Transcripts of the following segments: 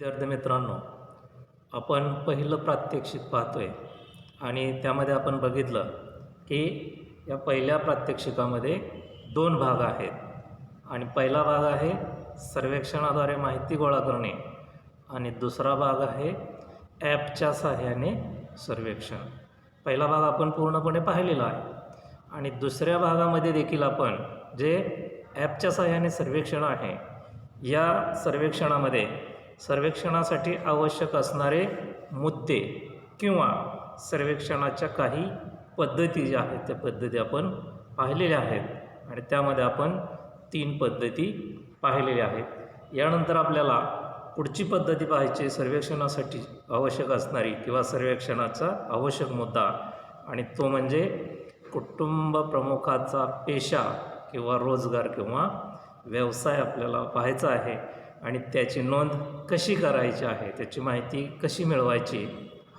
विद्यार्थी मित्रांनो, आपण पहिलं प्रात्यक्षिक पाहतोय आणि त्यामध्ये आपण बघितलं की या पहिल्या प्रात्यक्षिकामध्ये 2 भाग आहेत आणि पहिला भाग आहे सर्वेक्षणाद्वारे माहिती गोळा करणे आणि दुसरा भाग आहे ॲपच्या सहाय्याने सर्वेक्षण. पहिला भाग आपण पूर्णपणे पाहिलेला आहे आणि दुसऱ्या भागामध्ये देखील आपण जे ॲपच्या सहाय्याने सर्वेक्षण आहे या सर्वेक्षणामध्ये सर्वेक्षणासाठी आवश्यक असणारे मुद्दे किंवा सर्वेक्षणाच्या काही पद्धती ज्या आहेत त्या पद्धती आपण पाहिलेल्या आहेत आणि त्यामध्ये आपण 3 पद्धती पाहिलेल्या आहेत. यानंतर आपल्याला पुढची पद्धती पाहायची सर्वेक्षणासाठी आवश्यक असणारी किंवा सर्वेक्षणाचा आवश्यक मुद्दा आणि तो म्हणजे कुटुंब प्रमुखाचा पेशा किंवा रोजगार किंवा व्यवसाय आपल्याला पाहायचा आहे आणि त्याची नोंद कशी करायची आहे, त्याची माहिती कशी मिळवायची,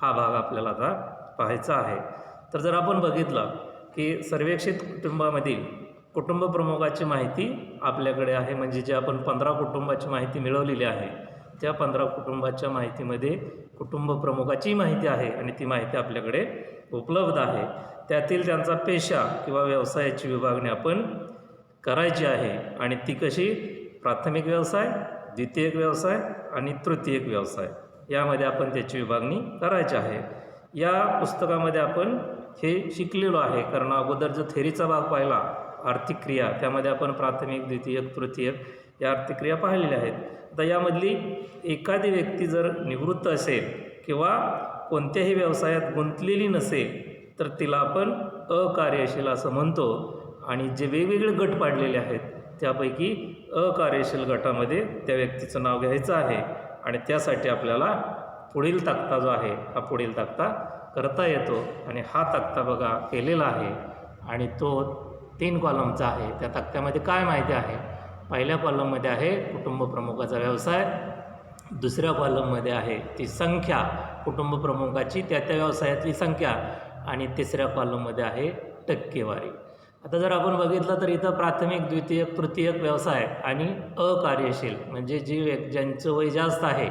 हा भाग आपल्याला आता पाहायचा आहे. तर जर आपण बघितलं की सर्वेक्षित कुटुंबामधील कुटुंब प्रमुखाची माहिती आपल्याकडे आहे, म्हणजे जे आपण 15 कुटुंबाची माहिती मिळवलेली आहे त्या 15 कुटुंबाच्या माहितीमध्ये कुटुंब प्रमुखाची माहिती आहे आणि ती माहिती आपल्याकडे उपलब्ध आहे. त्यातील त्यांचा पेशा किंवा व्यवसायाची विभागणी आपण करायची आहे आणि ती कशी, प्राथमिक व्यवसाय, द्वितीयक व्यवसाय आणि तृतीयक व्यवसाय यामध्ये आपण त्याची विभागणी करायची आहे. या पुस्तकामध्ये आपण हे शिकलेलो आहे, कारण अगोदर जो थेरीचा भाग पाहिला आर्थिक क्रिया त्यामध्ये आपण प्राथमिक, द्वितीयक, तृतीयक या आर्थिक क्रिया पाहिलेल्या आहेत. आता यामधली एखादी व्यक्ती जर निवृत्त असेल किंवा कोणत्याही व्यवसायात गुंतलेली नसेल तर तिला आपण अकार्यशील असं म्हणतो आणि जे वेगवेगळे गट पाडलेले आहेत त्यापैकी अकार्यशील गटामध्ये त्या व्यक्तीचं नाव घ्यायचं आहे आणि त्यासाठी आपल्याला पुढील तक्ता जो आहे हा पुढील तक्ता करता येतो आणि हा तक्ता बघा केलेला आहे आणि तो 3 कॉलमचा आहे. त्या तक्त्यामध्ये काय माहिती आहे, पहिल्या कॉलममध्ये आहे कुटुंब प्रमुखाचा व्यवसाय, दुसऱ्या कॉलममध्ये आहे ती संख्या कुटुंब प्रमुखाची त्या व्यवसायातली संख्या आणि तिसऱ्या कॉलममध्ये आहे टक्केवारी. आता जर आपण बघितलं तर इथं प्राथमिक, द्वितीयक, तृतीयक व्यवसाय आणि अकार्यशील म्हणजे ज्यांचं वय जास्त आहे,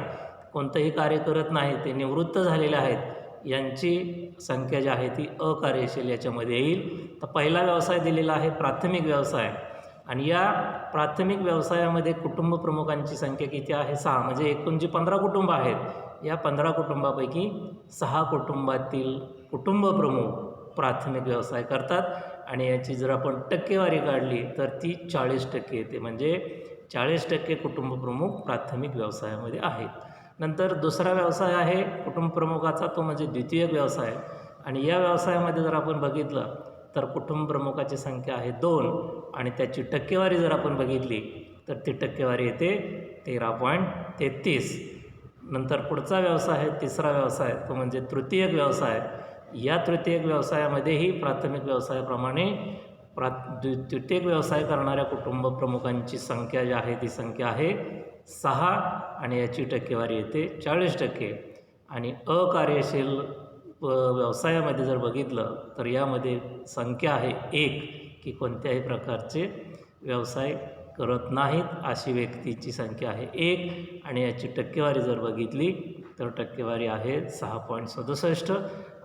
कोणतंही कार्य करत नाही, ते निवृत्त झालेले आहेत, यांची संख्या जी आहे ती अकार्यशील याच्यामध्ये येईल. तर पहिला व्यवसाय दिलेला आहे प्राथमिक व्यवसाय आणि या प्राथमिक व्यवसायामध्ये कुटुंब प्रमुखांची संख्या किती आहे, 6. म्हणजे एकूण जी 15 कुटुंब आहेत या 15 कुटुंबापैकी 6 कुटुंबातील कुटुंब प्रमुख प्राथमिक व्यवसाय करतात आणि याची जर आपण टक्केवारी काढली तर ती 40% येते, म्हणजे 40% कुटुंब प्रमुख प्राथमिक व्यवसायामध्ये आहेत. नंतर दुसरा व्यवसाय आहे कुटुंब प्रमुखाचा, तो म्हणजे द्वितीयक व्यवसाय आणि या व्यवसायामध्ये जर आपण बघितलं तर कुटुंब प्रमुखाची संख्या आहे 2 आणि त्याची टक्केवारी जर आपण बघितली तर ती टक्केवारी येते 13.33. नंतर पुढचा व्यवसाय आहे तिसरा व्यवसाय, तो म्हणजे तृतीयक व्यवसाय. या तृतीयक व्यवसायामध्येही प्राथमिक व्यवसायाप्रमाणे तृतीयक व्यवसाय करणाऱ्या कुटुंब प्रमुखांची संख्या जी आहे ती संख्या आहे 6 आणि याची टक्केवारी येते 40%. आणि अकार्यशील व्यवसायामध्ये जर बघितलं तर यामध्ये संख्या आहे 1, की कोणत्याही प्रकारचे व्यवसाय करत नाहीत अशी व्यक्तीची संख्या आहे 1 आणि याची टक्केवारी जर बघितली तर टक्केवारी आहे 6.67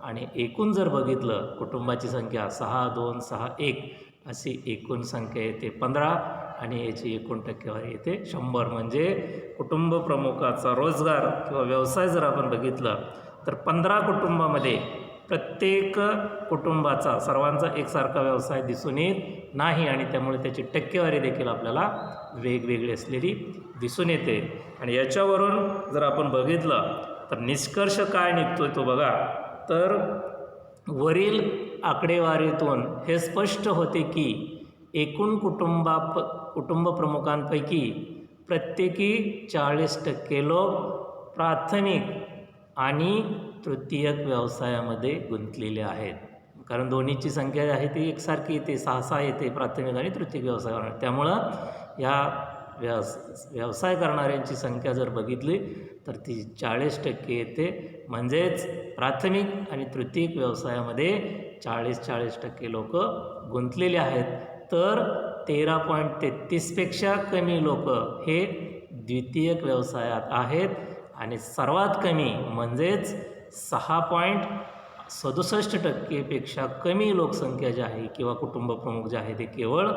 आणि एकूण जर बघितलं कुटुंबाची संख्या 6, 2, 6, 1 अशी एकूण संख्या येते 15 आणि याची एकूण टक्केवारी येते 100. म्हणजे कुटुंब प्रमुखाचा रोजगार किंवा व्यवसाय जर आपण बघितलं तर 15 कुटुंबामध्ये प्रत्येक कुटुंबाचा सर्वांचा एकसारखा व्यवसाय दिसून येत नाही आणि त्यामुळे त्याची टक्केवारी देखील आपल्याला वेगवेगळी असलेली दिसून येते. आणि याच्यावरून जर आपण बघितलं तर निष्कर्ष काय निघतोय तो बघा, तर वरील आकडेवारीतून हे स्पष्ट होते की एकूण कुटुंब प्रमुखांपैकी प्रत्येकी 40% लोक प्राथमिक आणि तृतीयक व्यवसायामध्ये गुंतलेले आहेत, कारण दोन्हीची संख्या आहे ती एकसारखी येते, 6 येते प्राथमिक आणि तृतीयक व्यवसायावर. त्यामुळं या व्यवसाय करणाऱ्यांची संख्या जर बघितली तर ती 40% येते, म्हणजेच प्राथमिक आणि तृतीयक व्यवसायामध्ये 40% लोक गुंतलेले आहेत. तर 13.33पेक्षा कमी लोक हे द्वितीयक व्यवसायात आहेत आणि सर्वात कमी म्हणजेच 6.67% कमी लोकसंख्या जी आहे किंवा कुटुंब प्रमुख जे आहे ते केवळ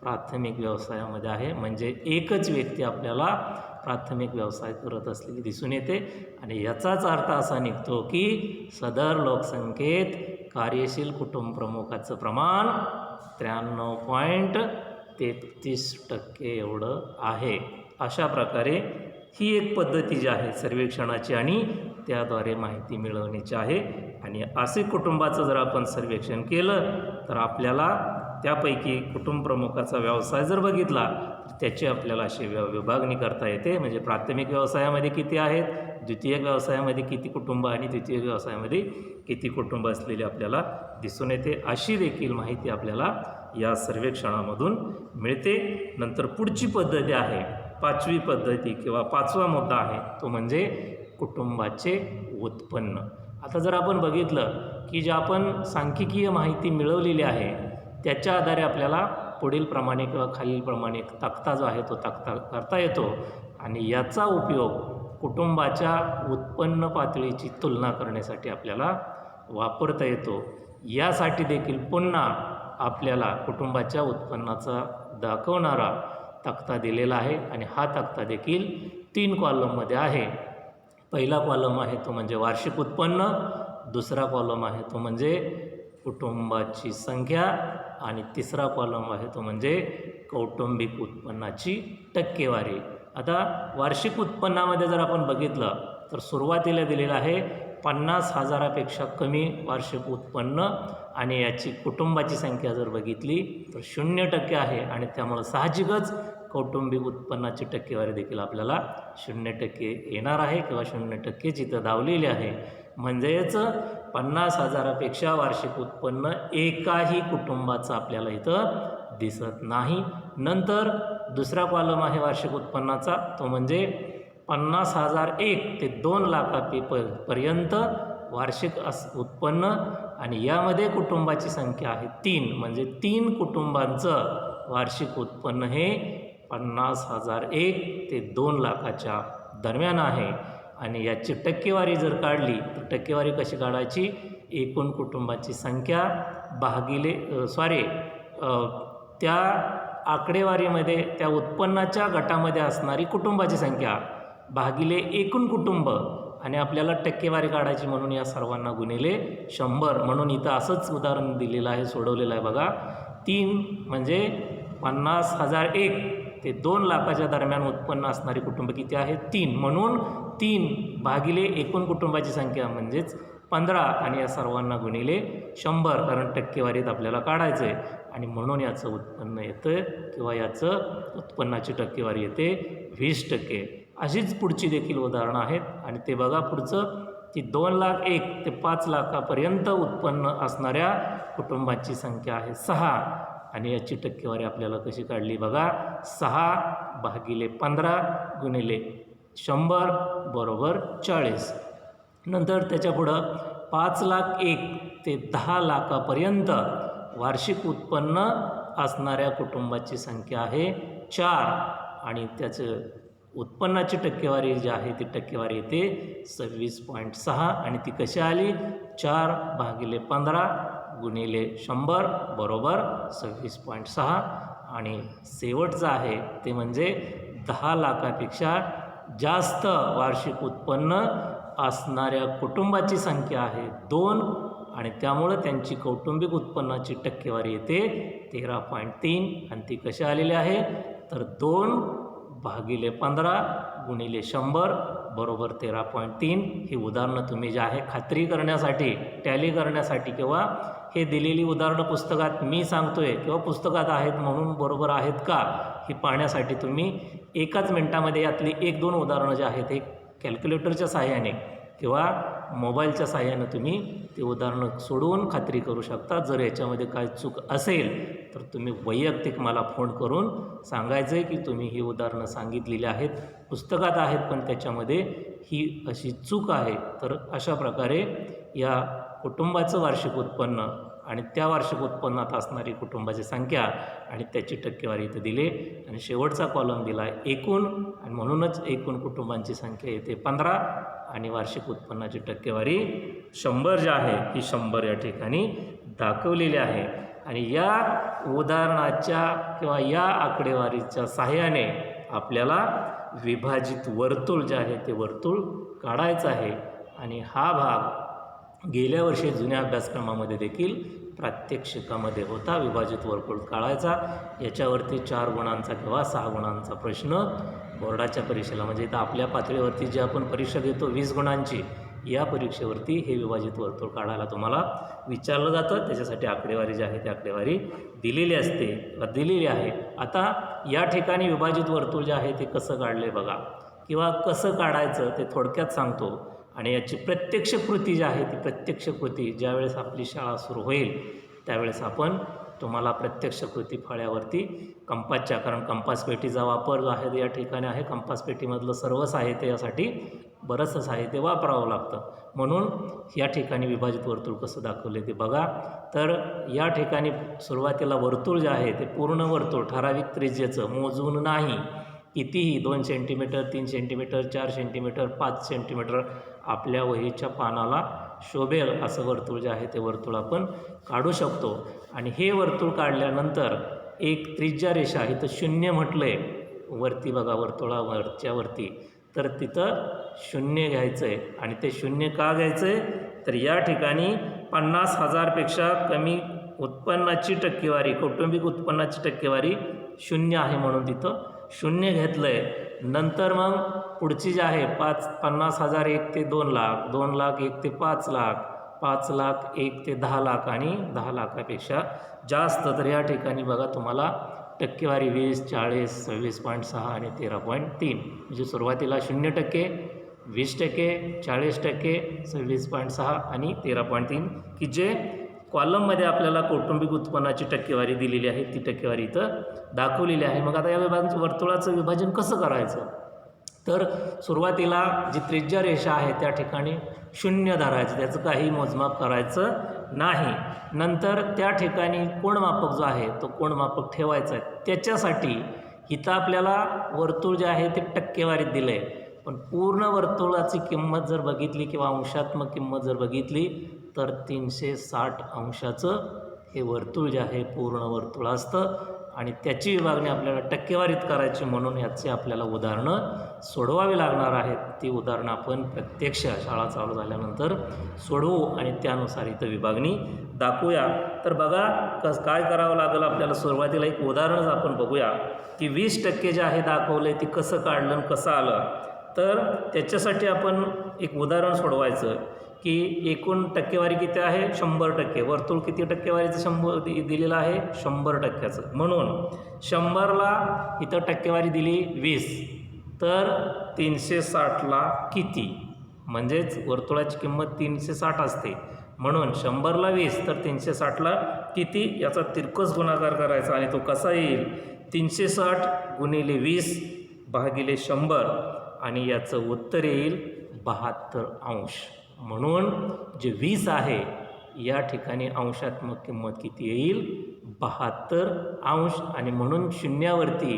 प्राथमिक व्यवसायामध्ये आहे. म्हणजे एकच व्यक्ती आपल्याला प्राथमिक व्यवसाय करत असलेली दिसून येते. आणि याचाच अर्थ असा निघतो की सदर लोकसंख्येत कार्यशील कुटुंब प्रमुखाचं प्रमाण 93.33% एवढं आहे. अशा प्रकारे ही एक पद्धती जी आहे सर्वेक्षणाची आणि त्याद्वारे माहिती मिळवण्याची आहे. आणि असे कुटुंबाचं जर आपण सर्वेक्षण केलं तर आपल्याला त्यापैकी कुटुंब प्रमुखाचा व्यवसाय जर बघितला तर त्याची आपल्याला अशी विभागणी करता येते. म्हणजे प्राथमिक व्यवसायामध्ये किती आहेत, द्वितीयक व्यवसायामध्ये किती कुटुंब आणि द्वितीयक व्यवसायामध्ये किती कुटुंब असलेली आपल्याला दिसून येते. अशी देखील माहिती आपल्याला या सर्वेक्षणामधून मिळते. नंतर पुढची पद्धती आहे, पाचवी पद्धती किंवा पाचवा मुद्दा आहे तो म्हणजे कुटुंबाचे उत्पन्न. आता जर आपण बघितलं की जे आपण सांख्यिकीय माहिती मिळवलेली आहे त्याच्या आधारे आपल्याला पुढील प्रमाणे किंवा खालीलप्रमाणे एक तक्ता जो आहे तो तक्ता करता येतो. आणि याचा उपयोग कुटुंबाच्या उत्पन्न पातळीची तुलना करण्यासाठी आपल्याला वापरता येतो. यासाठी देखील पुन्हा आपल्याला कुटुंबाच्या उत्पन्नाचा दाखवणारा तक्ता दिलेला आहे. आणि हा तक्ता देखील 3 कॉलममध्ये आहे. पहिला कॉलम आहे तो म्हणजे वार्षिक उत्पन्न, दुसरा कॉलम आहे तो म्हणजे कुटुंबाची संख्या आणि तिसरा कॉलम आहे तो म्हणजे कौटुंबिक उत्पन्नाची टक्केवारी. आता वार्षिक उत्पन्नामध्ये जर आपण बघितलं तर सुरुवातीला दिलेलं आहे 50,000पेक्षा कमी वार्षिक उत्पन्न आणि याची कुटुंबाची संख्या जर बघितली तर 0% आहे. आणि त्यामुळं साहजिकच कौटुंबिक उत्पन्नाची टक्केवारी देखील आपल्याला 0% येणार आहे किंवा 0%च इथं दावलेली आहे. म्हणजेच 50,000पेक्षा वार्षिक उत्पन्न एकाही कुटुंबाचं आपल्याला इथं दिसत नाही. नंतर दुसरा कॉलम आहे वार्षिक उत्पन्नाचा तो म्हणजे 50,001 ते 2 लाखापर्यंत वार्षिक उत्पन्न आणि यामध्ये कुटुंबाची संख्या आहे 3 म्हणजे 3 कुटुंबांचं वार्षिक उत्पन्न हे 50,001 ते 2 लाखाच्या दरम्यान आहे. आणि याची टक्केवारी जर काढली तर टक्केवारी कशी काढायची, एकूण कुटुंबाची संख्या भागिले त्या आकडेवारीमध्ये त्या उत्पन्नाच्या गटामध्ये असणारी कुटुंबाची संख्या भागिले एकूण कुटुंब आणि आपल्याला टक्केवारी काढायची म्हणून या सर्वांना गुणिले 100. म्हणून इथं असंच उदाहरण दिलेलं आहे, सोडवलेलं आहे बघा. 3 म्हणजे 50,001 ते 2 लाखाच्या दरम्यान उत्पन्न असणारी कुटुंब किती आहे, 3. म्हणून 3 भागिले एकूण कुटुंबाची संख्या म्हणजेच 15 आणि या सर्वांना गुणिले 100 कारण टक्केवारीत आपल्याला काढायचं आहे. आणि म्हणून याचं उत्पन्न येतं किंवा याचं उत्पन्नाची टक्केवारी येते 20%. अशीच पुढची देखील उदाहरणं आहेत. आणि ते बघा पुढचं की 2,01,000 ते 5 लाखापर्यंत उत्पन्न असणाऱ्या कुटुंबाची संख्या आहे 6 आणि याची टक्केवारी आपल्याला कशी काढली बघा, 6 भागिले 15 गुणिले 100 बरोबर 40. नंतर त्याच्यापुढं 5,01,000 ते 10 लाखापर्यंत वार्षिक उत्पन्न असणाऱ्या कुटुंबाची संख्या आहे 4 आणि त्याचं उत्पन्नाची टक्केवारी जी आहे ती टक्केवारी येते 26.6 आणि ती कशी आली, 4 भागिले 15 गुणिले 100 बरोबर 26.6. आणि शेवटचं आहे ते म्हणजे 10 लाखापेक्षा जास्त वार्षिक उत्पन्न असणाऱ्या कुटुंबाची संख्या आहे 2 आणि त्यामुळं त्यांची कौटुंबिक उत्पन्नाची टक्केवारी येते 13.3 आणि ती कशी आलेली आहे तर 2 भागिले 15 गुणिले 100 बरोबर 13.3. ही उदाहरणं तुम्ही जे आहे खात्री करण्यासाठी, टॅली करण्यासाठी किंवा हे दिलेली उदाहरणं पुस्तकात मी सांगतोय किंवा पुस्तकात आहेत म्हणून बरोबर आहेत का ही पाहण्यासाठी तुम्ही एकाच मिनटामध्ये यातली 1-2 उदाहरणं जे आहेत हे कॅल्क्युलेटरच्या साहाय्याने किंवा मोबाईलच्या साहाय्यानं तुम्ही ते उदाहरणं सोडवून खात्री करू शकता. जर याच्यामध्ये काय चूक असेल तर तुम्ही वैयक्तिक मला फोन करून सांगायचं आहे की तुम्ही ही उदाहरणं सांगितलेली आहेत, पुस्तकात आहेत पण त्याच्यामध्ये ही अशी चूक आहे. तर अशा प्रकारे या कुटुंबाचं वार्षिक उत्पन्न आणि त्या वार्षिक उत्पन्नात असणारी कुटुंबाची संख्या आणि त्याची टक्केवारी इथं दिली आणि शेवटचा कॉलम दिला एकूण आणि म्हणूनच एकूण कुटुंबांची संख्या येते 15 आणि वार्षिक उत्पन्नाची टक्केवारी 100 जी आहे ही 100 या ठिकाणी दाखवलेली आहे. आणि या उदाहरणाच्या किंवा या आकडेवारीच्या सहाय्याने आपल्याला विभाजित वर्तुळ जे आहे ते वर्तुळ काढायचं आहे. आणि हा भाग गेल्या वर्षी जुन्या अभ्यासक्रमामध्ये देखील प्रात्यक्षिकामध्ये होता. विभाजित वर्तुळ काढायचा, याच्यावरती 4 गुणांचा किंवा 6 गुणांचा प्रश्न बोर्डाच्या परीक्षेला म्हणजे इथं आपल्या पातळीवरती जी आपण परीक्षा देतो 20 गुणांची, या परीक्षेवरती हे विभाजित वर्तुळ काढायला तुम्हाला विचारलं जातं. त्याच्यासाठी आकडेवारी जी आहे ती आकडेवारी दिलेली असते दिलेली आहे. आता या ठिकाणी विभाजित वर्तुळ जे आहे ते कसं काढले बघा किंवा कसं काढायचं ते थोडक्यात सांगतो. आणि याची प्रत्यक्ष कृती जी आहे ती प्रत्यक्ष कृती ज्यावेळेस आपली शाळा सुरू होईल त्यावेळेस आपण तुम्हाला प्रत्यक्ष कृती फळ्यावरती कंपासच्या, कारण कंपास पेटीचा वापर जो आहे या ठिकाणी आहे. कंपास पेटीमधलं सर्व साहित्य यासाठी बरंचसं साहित्य वापरावं लागतं. म्हणून या ठिकाणी विभाजित वर्तुळ कसं दाखवले ते बघा. तर या ठिकाणी सुरुवातीला वर्तुळ जे आहे ते पूर्ण वर्तुळ ठराविक त्रिज्येचं मोजून नाही, कितीही 2 सेंटीमीटर 3 सेंटीमीटर 4 सेंटीमीटर 5 सेंटीमीटर आपल्या वहीच्या पानाला शोभेल असं वर्तुळ जे आहे ते वर्तुळ आपण काढू शकतो. आणि हे वर्तुळ काढल्यानंतर एक त्रिज्या रेषा इथं 0 म्हटलं आहे वरती बघा वर्तुळावरच्या वरती, तर तिथं 0 घ्यायचं आहे. आणि ते 0 का घ्यायचं आहे तर या ठिकाणी 50,000पेक्षा कमी उत्पन्नाची टक्केवारी, कौटुंबिक उत्पन्नाची टक्केवारी 0 आहे म्हणून तिथं 0 घेतलं आहे. नंतर मग पुढची जी आहे 50,000 1 ते 2 लाख, 2 लाख 1 ते 5 लाख, 5 लाख 1 ते 10 लाख आणि 10 लाखापेक्षा जास्त. तर या ठिकाणी बघा तुम्हाला टक्केवारी 20, 40, 26.6 आणि 13.3 म्हणजे सुरुवातीला 0%, 20%, 40%, 26.6 आणि 13.3 की जे कॉलममध्ये आपल्याला कौटुंबिक उत्पन्नाची टक्केवारी दिलेली आहे ती टक्केवारी इथं दाखवलेली आहे. मग आता या वर्तुळाचं विभाजन कसं करायचं तर सुरुवातीला जी त्रिज्या रेषा आहे त्या ठिकाणी 0 धरायचं, त्याचं काही मोजमाप करायचं नाही. नंतर त्या ठिकाणी कोणमापक जो आहे तो कोणमापक ठेवायचा आहे. त्याच्यासाठी इथं आपल्याला वर्तुळ जे आहे ते टक्केवारीत दिलं आहे, पण पूर्ण वर्तुळाची किंमत जर बघितली किंवा अंशात्मक किंमत जर बघितली तर 360 अंशाचं हे वर्तुळ जे आहे पूर्ण वर्तुळ असतं. आणि त्याची विभागणी आपल्याला टक्केवारीत करायची म्हणून याचे आपल्याला उदाहरणं सोडवावी लागणार आहेत. ती उदाहरणं आपण प्रत्यक्ष शाळा चालू झाल्यानंतर सोडवू आणि त्यानुसार इथं विभागणी दाखवूया. तर बघा काय करावं लागेल आपल्याला. सुरुवातीला एक उदाहरणच आपण बघूया की 20% जे आहे दाखवलं ते कसं काढलं आणि कसं आलं. तर त्याच्यासाठी आपण एक उदाहरण सोडवायचं की एकूण टक्केवारी किती आहे 100%. वर्तुळ किती टक्केवारीचं 100 दिलेलं आहे 100%चं. म्हणून 100ला इथं टक्केवारी दिली 20, तर 360ला किती, म्हणजेच वर्तुळाची किंमत 360 असते. म्हणून 100ला 20 तर 360ला किती याचा तिरकस गुणाकार करायचा आणि तो कसा येईल 360 गुणिले 20 भागिले 100 आणि याचं उत्तर येईल 72 अंश. म्हणून जे 20 आहे या ठिकाणी अंशात्मक किंमत किती येईल 72 अंश. आणि म्हणून शून्यावरती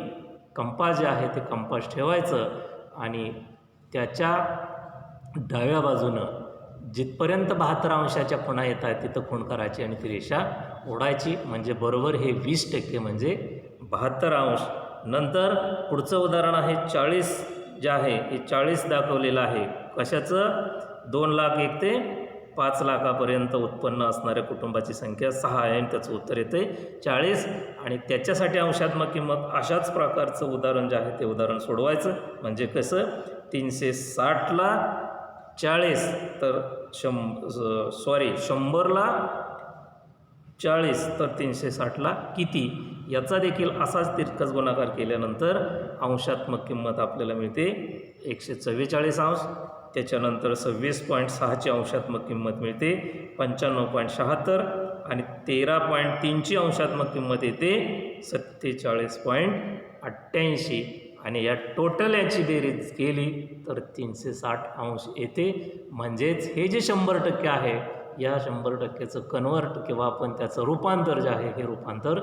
कंपास जे आहे ते कंपास ठेवायचं आणि त्याच्या डाव्या बाजूनं जिथपर्यंत 72 अंशाच्या खुणा येत आहेत तिथं खूण करायची आणि ती रेषा ओढायची, म्हणजे बरोबर हे 20% म्हणजे 72 अंश. नंतर पुढचं उदाहरण आहे 40 जे आहे हे 40 दाखवलेलं आहे. कशाचं 2 लाख 1 ते 5 लाखापर्यंत उत्पन्न असणाऱ्या कुटुंबाची संख्या 6 आहे आणि त्याचं उत्तर येते 40. आणि त्याच्यासाठी अंशात्मक किंमत अशाच प्रकारचं उदाहरण जे आहे ते उदाहरण सोडवायचं. म्हणजे कसं 360ला 40 तर 100ला 40 तर 360ला किती याचा देखील असाच तिरकस गुणाकार केल्यानंतर अंशात्मक किंमत आपल्याला मिळते 144 अंश. त्याच्यानंतर 26.6ची अंशात्मक किंमत मिळते 95.76 आणि 13.3ची अंशात्मक किंमत येते 47.88 आणि या टोटल याची बेरीज केली तर 360 अंश येते. म्हणजेच हे जे 100% आहे या 100%चं कन्वर्ट किंवा आपण त्याचं रूपांतर जे आहे हे रूपांतर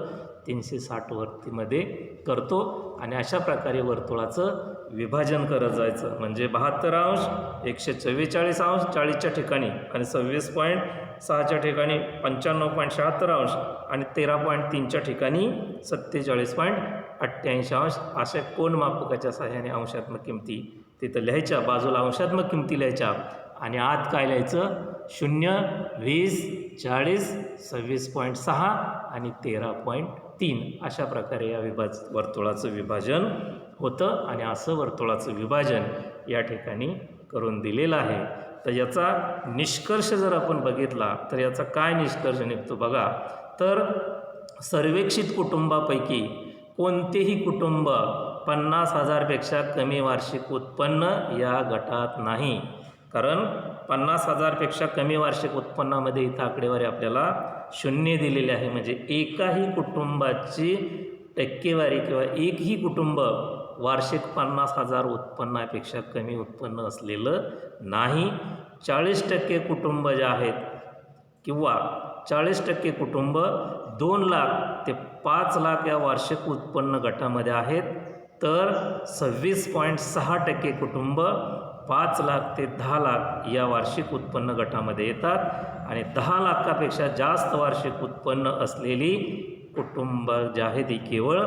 360 वरतीमध्ये करतो आणि अशा प्रकारे वर्तुळाचं विभाजन करत जायचं. म्हणजे 72 अंश, 144 अंश 40च्या ठिकाणी आणि 26.6च्या ठिकाणी 95.76 अंश आणि 13.3च्या ठिकाणी 47.88 अंश अशा कोन मापकाच्या सहाय्याने अंशात्मक किमती तिथं लिहायच्या. बाजूला अंशात्मक किमती लिहायच्या आणि आत काय लिहायचं 0, 20, 40, 26.6 आणि 13.3 अशा प्रकारे या वर्तुळाचं विभाजन होतं आणि असं वर्तुळाचं विभाजन या ठिकाणी करून दिलेलं आहे. तर याचा निष्कर्ष जर आपण बघितला तर याचा काय निष्कर्ष निघतो बघा. तर सर्वेक्षित कुटुंबापैकी कोणतेही कुटुंब 50,000पेक्षा कमी वार्षिक उत्पन्न या गटात नाही. कारण 50,000पेक्षा कमी वार्षिक उत्पन्नामध्ये इथं आकडेवारी आपल्याला 0 दिलेली आहे. म्हणजे एकाही कुटुंबाची टक्केवारी किंवा एकही कुटुंब वार्षिक 50,000 उत्पन्नापेक्षा कमी उत्पन्न असलेलं नाही. 40% कुटुंब जे आहेत किंवा 40% कुटुंब 2 लाख ते 5 लाख या वार्षिक उत्पन्न गटामध्ये आहेत. तर 26.6% कुटुंब 5 लाख ते 10 लाख या वार्षिक उत्पन्न गटामध्ये येतात आणि 10 लाखापेक्षा जास्त वार्षिक उत्पन्न असलेली कुटुंब जे आहे ती केवळ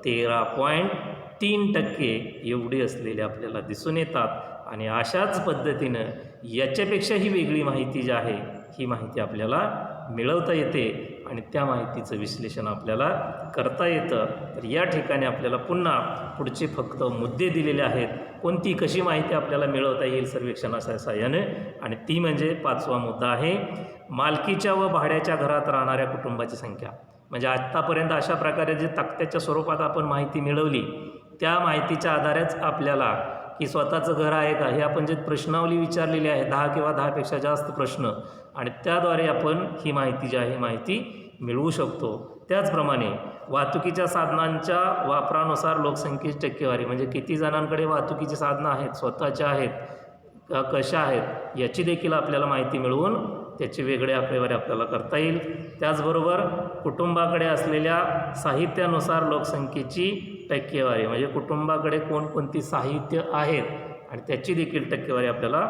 13.3% एवढी असलेली आपल्याला दिसून येतात. आणि अशाच पद्धतीनं याच्यापेक्षाही वेगळी माहिती जी आहे ही माहिती आपल्याला मिळवता येते आणि त्या माहितीचं विश्लेषण आपल्याला करता येतं. तर या ठिकाणी आपल्याला पुन्हा पुढचे फक्त मुद्दे दिलेले आहेत. कोणती कशी माहिती आपल्याला मिळवता येईल सर्वेक्षणाच्या साहाय्याने आणि ती म्हणजे 5वा मुद्दा आहे मालकीच्या व भाड्याच्या घरात राहणाऱ्या कुटुंबाची संख्या. म्हणजे आत्तापर्यंत अशा प्रकारे जे तक्त्याच्या स्वरूपात आपण माहिती मिळवली त्या माहितीच्या आधारेच आपल्याला की स्वतःचं घर आहे का हे आपण जे प्रश्नावली विचारलेली आहे 10 किंवा 10पेक्षा जास्त प्रश्न आणि त्याद्वारे आपण ही माहिती जी आहे माहिती मिळवू शकतो. त्याचप्रमाणे वाहतुकीच्या साधनांच्या वापरानुसार लोकसंख्येची टक्केवारी म्हणजे किती जणांकडे वाहतुकीची साधनं आहेत, स्वतःच्या आहेत, कशा आहेत याची देखील आपल्याला माहिती मिळवून त्याची वेगळे आकडेवारी आपल्याला करता येईल. त्याचबरोबर कुटुंबाकडे असलेल्या साहित्यानुसार लोकसंख्येची टक्केवारी म्हणजे कुटुंबाकडे कोणकोणती साहित्य आहेत आणि त्याची देखील टक्केवारी आपल्याला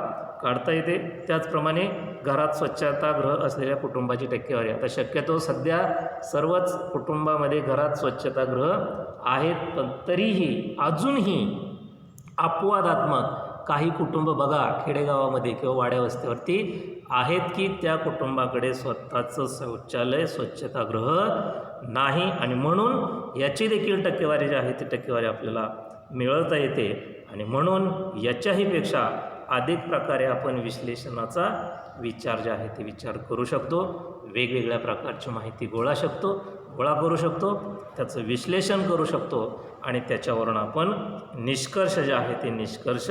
काढता येते. त्याचप्रमाणे घरात स्वच्छतागृह असलेल्या कुटुंबाची टक्केवारी. आता शक्यतो सध्या सर्वच कुटुंबामध्ये घरात स्वच्छतागृह आहेत, पण तरीही अजूनही अपवादात्मक काही कुटुंब बघा खेडेगावामध्ये किंवा वाड्या वस्त्यावरती आहेत की त्या कुटुंबाकडे स्वतःचं शौचालय स्वच्छतागृह नाही आणि म्हणून याची देखील टक्केवारी जी आहे ती टक्केवारी आपल्याला मिळवता येते. आणि म्हणून याच्याहीपेक्षा अधिक प्रकारे आपण विश्लेषणाचा विचार जे आहे ते विचार करू शकतो. वेगवेगळ्या प्रकारची माहिती गोळा करू शकतो, त्याचं विश्लेषण करू शकतो आणि त्याच्यावरून आपण निष्कर्ष जे आहे ते निष्कर्ष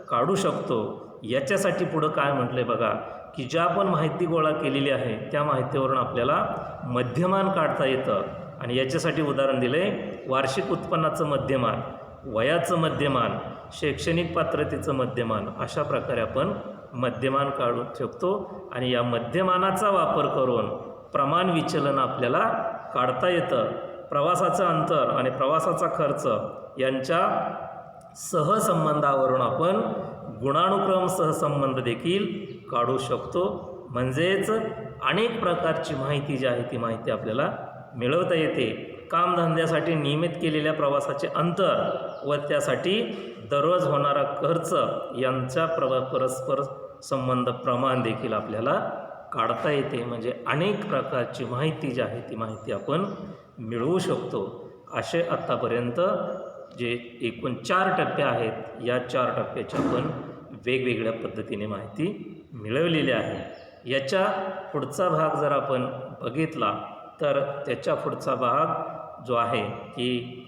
काढू शकतो. याच्यासाठी पुढं काय म्हटलं बघा की ज्या आपण माहिती गोळा केलेली आहे त्या माहितीवरून आपल्याला मध्यमान काढता येतं आणि याच्यासाठी उदाहरण दिलं आहे वार्षिक उत्पन्नाचं मध्यमान, वयाचं मध्यमान, शैक्षणिक पात्रतेचं मध्यमान अशा प्रकारे आपण मध्यमान काढू शकतो. आणि या मध्यमानाचा वापर करून प्रमाण विचलन आपल्याला काढता येतं. प्रवासाचं अंतर आणि प्रवासाचा खर्च यांच्या सहसंबंधावरून आपण गुणानुक्रम सहसंबंध देखील काढू शकतो. म्हणजेच अनेक प्रकारची माहिती जी आहे ती माहिती आपल्याला मिळवता येते. कामधंद्यासाठी नियमित केलेल्या प्रवासाचे अंतर व त्यासाठी दररोज होणारा खर्च यांचा परस्पर संबंध प्रमाण देखील आपल्याला काढता येते. म्हणजे अनेक प्रकारची माहिती जी आहे ती माहिती आपण मिळवू शकतो. असे आत्तापर्यंत जे एकूण 4 टप्पे आहेत या 4 टप्प्याची आपण वेगवेगळ्या पद्धतीने माहिती मिळवलेली आहे. याच्या पुढचा भाग जर आपण बघितला तर त्याच्या पुढचा भाग जो आहे की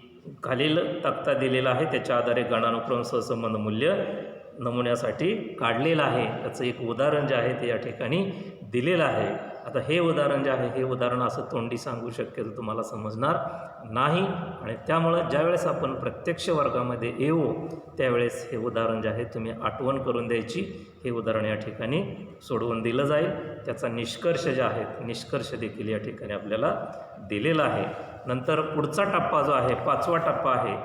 खालील तक्ता दिलेला आहे त्याच्या आधारे गणानुक्रम सहसंबंध मूल्य नमुन्यासाठी काढलेलं आहे. त्याचं एक उदाहरण जे आहे ते या ठिकाणी दिलेलं आहे. आता हे उदाहरण जे आहे हे उदाहरण असं तोंडी सांगू शक्यतो तुम्हाला समजणार नाही आणि त्यामुळं ज्यावेळेस आपण प्रत्यक्ष वर्गामध्ये येऊ त्यावेळेस हे उदाहरण जे आहे तुम्ही आठवण करून द्यायची. हे उदाहरण या ठिकाणी सोडवून दिलं जाईल. त्याचा निष्कर्ष जे आहेत निष्कर्ष देखील या ठिकाणी आपल्याला दिलेला आहे. नंतर पुढचा टप्पा जो आहे 5वा टप्पा आहे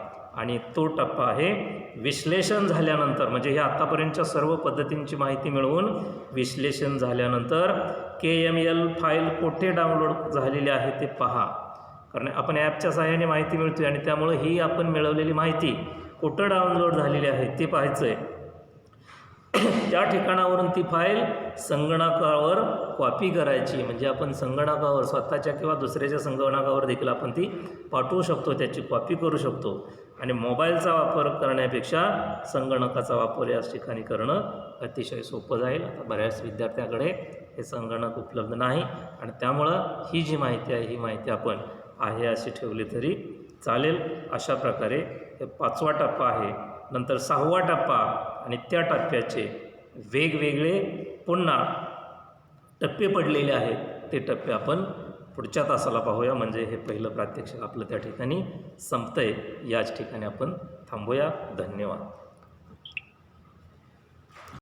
आणि तो टप्पा आहे विश्लेषण झाल्यानंतर, म्हणजे हे आत्तापर्यंतच्या सर्व पद्धतींची माहिती मिळवून विश्लेषण झाल्यानंतर KML फाईल कुठे डाउनलोड झालेली आहे ते पहा. कारण आपण ॲपच्या सहाय्याने माहिती मिळते आणि त्यामुळे ही आपण मिळवलेली माहिती कुठं डाउनलोड झालेली आहे ते पाहायचं आहे. त्या ठिकाणावरून ती फाईल संगणकावर कॉपी करायची, म्हणजे आपण संगणकावर स्वतःच्या किंवा दुसऱ्याच्या संगणकावर देखील आपण ती पाठवू शकतो, त्याची कॉपी करू शकतो. आणि मोबाईलचा वापर करण्यापेक्षा संगणकाचा वापर या ठिकाणी करणं अतिशय सोपं जाईल. आता बऱ्याच विद्यार्थ्यांकडे हे संगणक उपलब्ध नाही आणि त्यामुळं ही जी माहिती आहे ही माहिती आपण आहे अशी ठेवली तरी चालेल. अशा प्रकारे हे 5वा टप्पा आहे. नंतर 6वा टप्पा आणि त्या टप्प्याचे वेगवेगळे पुन्हा टप्पे पडलेले आहेत. ते टप्पे आपण पुढच्या तासाला पाहूया. म्हणजे हे पहिलं प्रात्यक्षिक आपलं त्या ठिकाणी संपतंय. याच ठिकाणी आपण थांबूया. धन्यवाद.